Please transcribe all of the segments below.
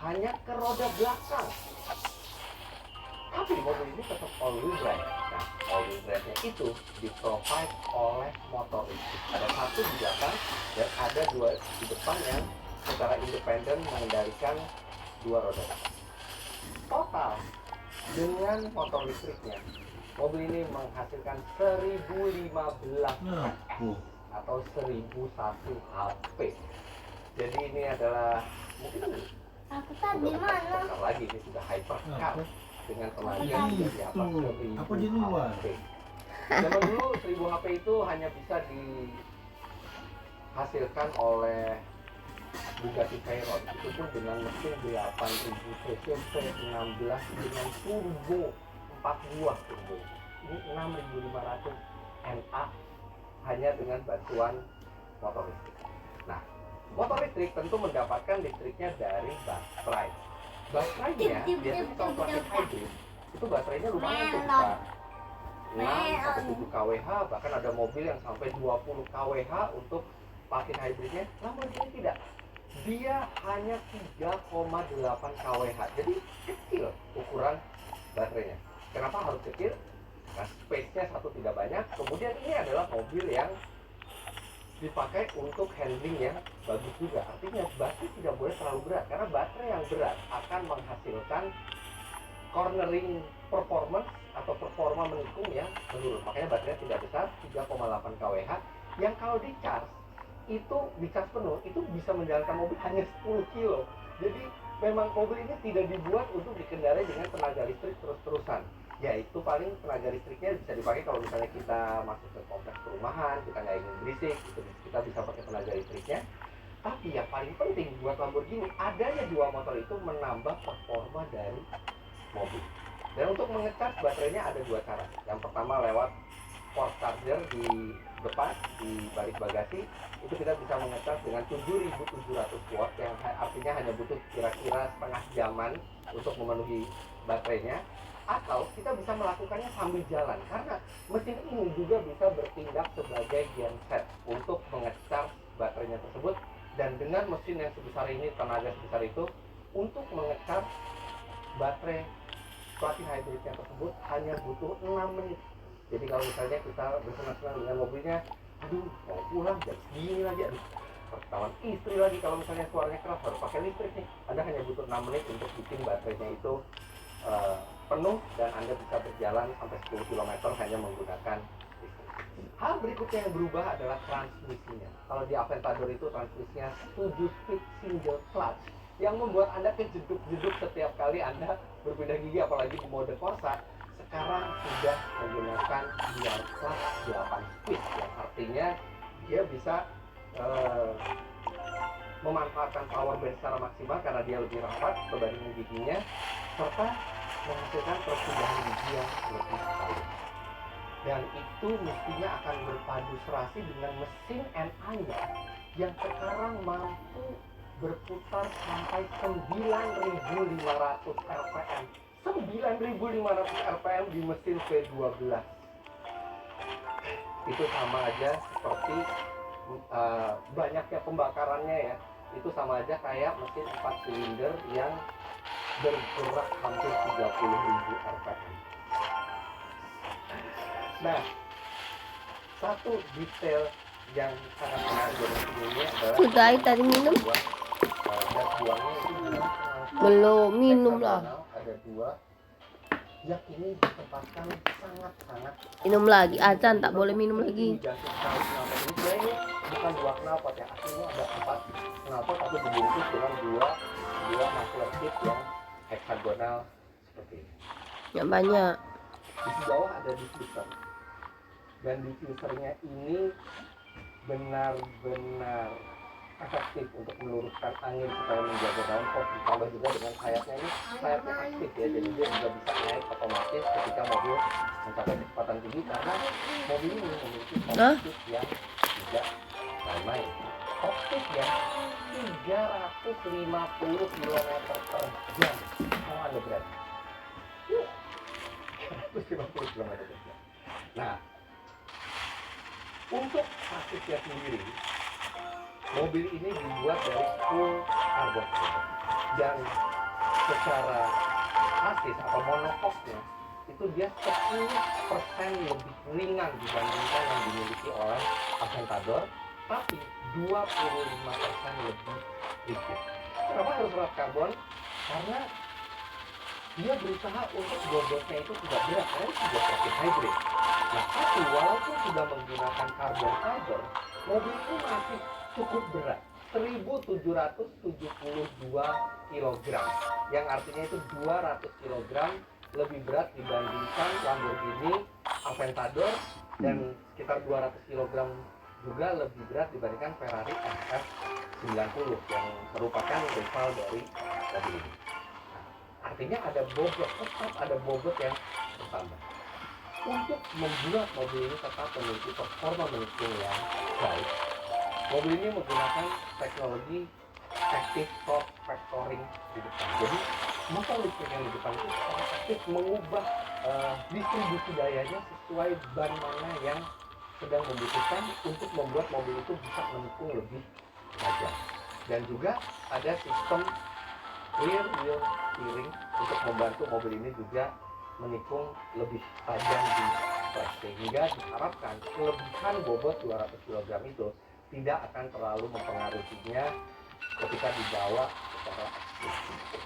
hanya ke roda belakang. Tapi mobil ini tetap all-wheel drive. Nah, all-wheel drive-nya itu di-provide oleh motor listrik. Ada satu di belakang dan ada dua di depan yang secara independen mengendalikan dua roda. Total dengan motor listriknya, mobil ini menghasilkan 1015 atau 1001 HP. Jadi ini adalah mungkin Aku tadi mana? lagi ini sudah hypercar dengan tenaga di atas 1000 HP. Zaman dulu 1000 HP itu hanya bisa dihasilkan oleh Bugatti Veyron, itu pun dengan mesin 8000 cc V16 dengan turbo 4 buah turbo. Ini 6500 NA hanya dengan bantuan motor listrik. Nah, motor listrik tentu mendapatkan listriknya dari baterai. Baterainya biasanya kalau pakai hybrid itu baterainya lumayan tuh besar, 6-7 kWh, bahkan ada mobil yang sampai 20 kWh untuk plug-in hybridnya. Lamborghini tidak, dia hanya 3,8 kWh, jadi kecil ukuran baterainya. Kenapa harus kecil? Nah, space-nya satu tidak banyak, kemudian ini adalah mobil yang dipakai untuk handling yang bagus juga. Artinya baterai tidak boleh terlalu berat, karena baterai yang berat akan menghasilkan cornering performance atau performa menikung yang menurun. Makanya baterainya tidak besar, 3,8 kWh, yang kalau di charge itu di charge penuh itu bisa menjalankan mobil hanya 10 kilo. Jadi memang mobil ini tidak dibuat untuk dikendarai dengan tenaga listrik terus-terusan. Yaitu paling tenaga listriknya bisa dipakai kalau misalnya kita masuk ke kompleks perumahan, kita nggak ingin berisik, itu kita bisa pakai tenaga listriknya. Tapi yang paling penting buat Lamborghini, adanya dua motor itu menambah performa dari mobil. Dan untuk mengecas baterainya ada dua cara. Yang pertama lewat port charger di depan, di balik bagasi, itu kita bisa mengecas dengan 7700 watt, yang artinya hanya butuh kira-kira setengah jaman untuk memenuhi baterainya. Atau kita bisa melakukannya sambil jalan, karena mesin ini juga bisa bertindak sebagai genset untuk mengecas baterainya tersebut. Dan dengan mesin yang sebesar ini, tenaga sebesar itu, untuk mengecas baterai plug-in hybridnya tersebut hanya butuh 6 menit. Jadi kalau misalnya kita bersenang-senang dengan mobilnya, aduh mau pulang jam segini lagi, aduh ketahuan istri lagi kalau misalnya suaranya keras, harus pakai listrik nih, Anda hanya butuh 6 menit untuk bikin baterainya itu penuh, dan Anda bisa berjalan sampai 10 km hanya menggunakan listrik. Hal berikutnya yang berubah adalah transmisinya. Kalau di Aventador itu transmisinya 7 speed single clutch, yang membuat Anda kejeduk-jeduk setiap kali Anda berpindah gigi, apalagi di mode Corsa. Sekarang sudah menggunakan dual clutch 8 speed, yang artinya dia bisa memanfaatkan power band secara maksimal karena dia lebih rapat dibanding giginya, serta menghasilkan perpindahan gigi yang lebih halus. Dan itu mestinya akan berpadu serasi dengan mesin NA-nya yang sekarang mampu berputar sampai 9.500 rpm. 9.500 rpm di mesin V12. Itu sama aja seperti banyaknya pembakarannya ya. Itu sama aja kayak mesin 4 silinder yang bergerak hampir 30.000 rpm. Nah, satu detail yang sangat menarik dari ini adalah Sudah tadi minum? gas buangnya itu Belum minum lah. ada dua yang ini ditempatkan sangat-sangat. Minum lagi, azan tak boleh minum lagi. Diganti sekali knalpot ini. Sebenarnya ini bukan dua knalpot ya, aslinya ada 4 knalpot tapi dibungkus dengan dua muffler tip yang heksagonal seperti ini. Yang banyak. Di bawah ada diffuser, dan diffusernya ini benar-benar efektif untuk meluruskan angin supaya menjaga downforce. Ditambah juga dengan sayapnya ini, sayapnya aktif ya, jadi dia juga bisa naik otomatis ketika mobil mencapai kecepatan tinggi, karena mobil ini memiliki kokpit yang tidak main-main. Kokpit ya 350 km per jam. Kalau Anda berani 350 km per jam. Nah, untuk chasisnya sendiri, mobil ini dibuat dari full carbon fiber. dan secara chassis atau monokoknya itu dia 10% lebih ringan dibandingkan yang dimiliki oleh Aventador, tapi 25% lebih rigid. Kenapa harus rod karbon? Karena dia berusaha untuk bobotnya itu tidak berat, karena itu juga plug-in hybrid. Nah, tapi walaupun sudah menggunakan carbon fiber, mobil ini masih cukup berat, 1772 kg, yang artinya itu 200 kg lebih berat dibandingkan Lamborghini Aventador, dan sekitar 200 kg juga lebih berat dibandingkan Ferrari SF90 yang merupakan rival dari mobil ini. Artinya ada bobot, tetap ada bobot yang bertambah. Untuk membuat mobil ini tetap memiliki performa menikung yang baik, mobil ini menggunakan teknologi active torque vectoring di depan. Jadi motor listrik yang di depan itu aktif mengubah distribusi dayanya sesuai ban mana yang sedang membutuhkan untuk membuat mobil itu bisa menikung lebih tajam. Dan juga ada sistem rear wheel steering untuk membantu mobil ini juga menikung lebih tajam di flat, sehingga diharapkan kelebihan bobot 200 kg itu tidak akan terlalu mempengaruhinya ketika dibawa secara eksklusif.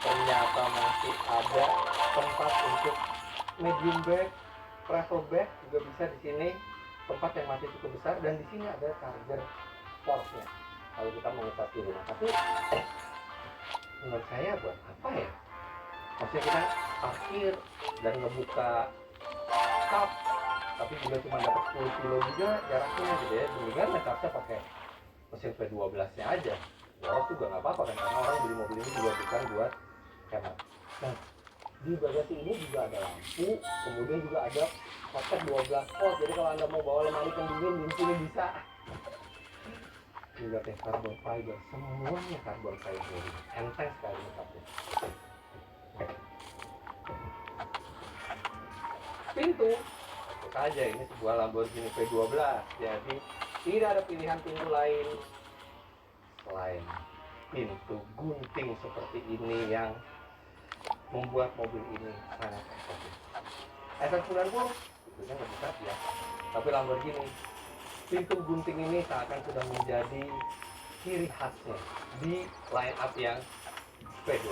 Ternyata masih ada tempat untuk medium bag, travel bag juga bisa di sini, tempat yang masih cukup besar, dan di sini ada charger portnya kalau kita mau nge-charge di rumah. Tapi menurut saya buat apa ya? Maksudnya kita parkir dan ngebuka kap, tapi juga cuma dapat 10 kilo juga jaraknya gitu ya. Mendingan nge-charge pakai mesin V12 nya aja. Boros juga nggak apa-apa kan, karena orang beli mobil ini juga bukan buat hemat. Nah, di bagasi ini juga ada lampu, kemudian juga ada soket 12 volt. Jadi kalau Anda mau bawa lemari pendingin di sini bisa. Juga pakai carbon fiber, semuanya carbon fiber, enteng sekali lengkapnya. Pintu, tentu saja ini sebuah Lamborghini V12, jadi tidak ada pilihan pintu lain selain pintu gunting seperti ini yang membuat mobil ini sangat eksotis. SF90 tentunya nggak bisa ya, tapi Lamborghini pintu gunting ini seakan sudah menjadi ciri khasnya di line up yang V12.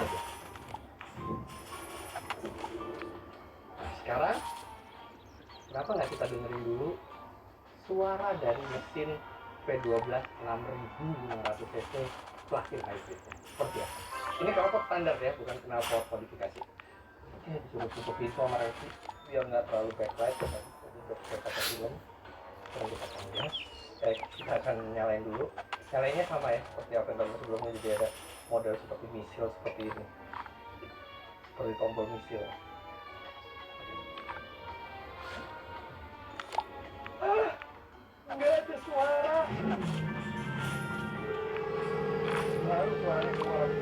Nah, sekarang kenapa nggak kita dengerin dulu suara dari mesin V12 6500 cc plug-in hybrid seperti apa? Ini knalpot standar ya, bukan knalpot modifikasi. Oke, disuruh tutup pintu sama Resi biar nggak terlalu backlight. Jadi udah pakai film. Sekarang kita akan gas. Kita akan nyalain dulu. Nyalainnya sama ya, seperti apa yang sebelumnya. Jadi ada model seperti misil seperti ini, seperti tombol misil. Nggak ada suara. Baru suaranya keluar lagi.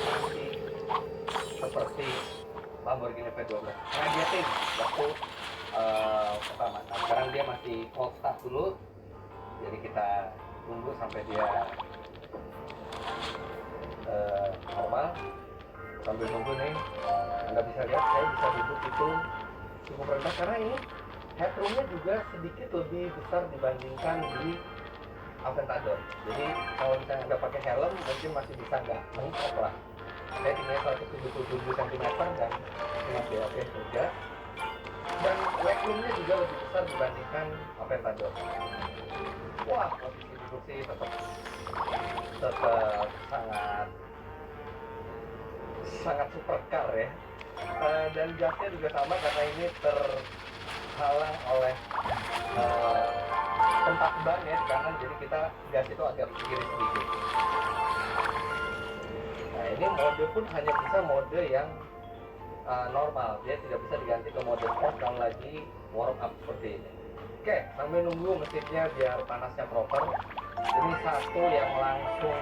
Masih seperti Lamborghini V12. Nah, dia tim waktu pertama. Nah, sekarang dia masih cold start dulu. Jadi kita tunggu sampai dia normal. Sambil nunggu nih, Anda bisa lihat saya bisa duduk itu cukup rendah karena ini headroomnya juga sedikit lebih besar dibandingkan di Aventador. Jadi kalau misalnya nggak pakai helm mungkin masih bisa nggak mentok lah. Saya tinggal 177 cm dan ini masih oke juga. Dan legroomnya juga lebih besar dibandingkan Aventador. Wah, posisi duduk sih tetap sangat supercar ya. Dan gasnya juga sama karena ini terhalang oleh tempat ban ya di kanan, jadi kita gas itu agak ke kiri sedikit. Nah, ini mode pun hanya bisa mode yang normal, dia tidak bisa diganti ke mode sport kalau lagi warm up seperti ini. Oke, sambil nunggu mesinnya biar panasnya proper. Ini satu yang langsung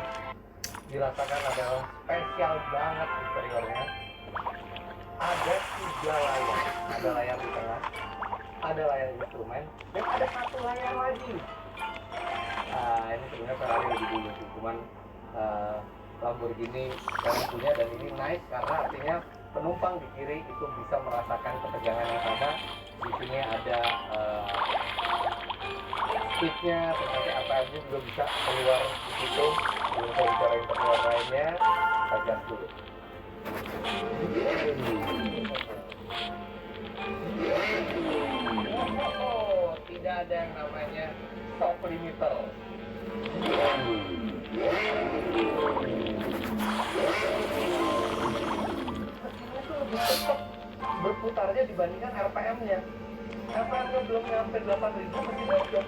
dirasakan adalah spesial banget interiornya. Ada 3 layar, ada layar di tengah, ada layar instrumen, dan ada satu layar lagi Ini sebenarnya Ferrari lebih dulu sih, cuman Lamborghini kalian punya dan ini nice karena artinya penumpang di kiri itu bisa merasakan ketegangan yang sama. Di sini ada speednya, terus nanti APM-nya juga bisa keluar di situ. Belum saya bicarain keluar lainnya, kita gas dulu. Oh, tidak ada yang namanya stop limiter. Mesinnya tuh lebih cepat berputarnya dibandingkan RPM-nya. RPM-nya belum nyampe 8.000, mesinnya udah.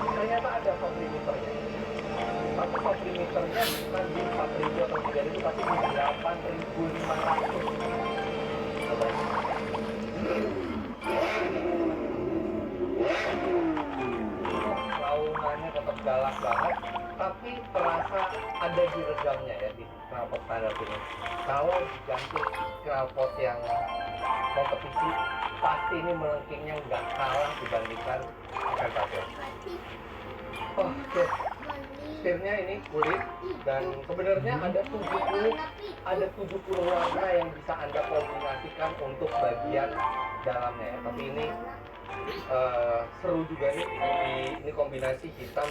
Ternyata ada stop limiternya. Tapi stop limiternya bukan di 4.000 atau 3.000, tapi di 8.500. Launannya tetap galak banget, tapi terasa ada di regamnya ya di knalpot standar ini. Kalau diganti knalpot yang kompetisi, pasti ini melengkingnya nggak kalah dibandingkan Aventador. Oke, setirnya ini kulit dan sebenarnya ada 70 warna yang bisa Anda kombinasikan untuk bagian dalamnya ya. Tapi ini seru juga nih, ini kombinasi hitam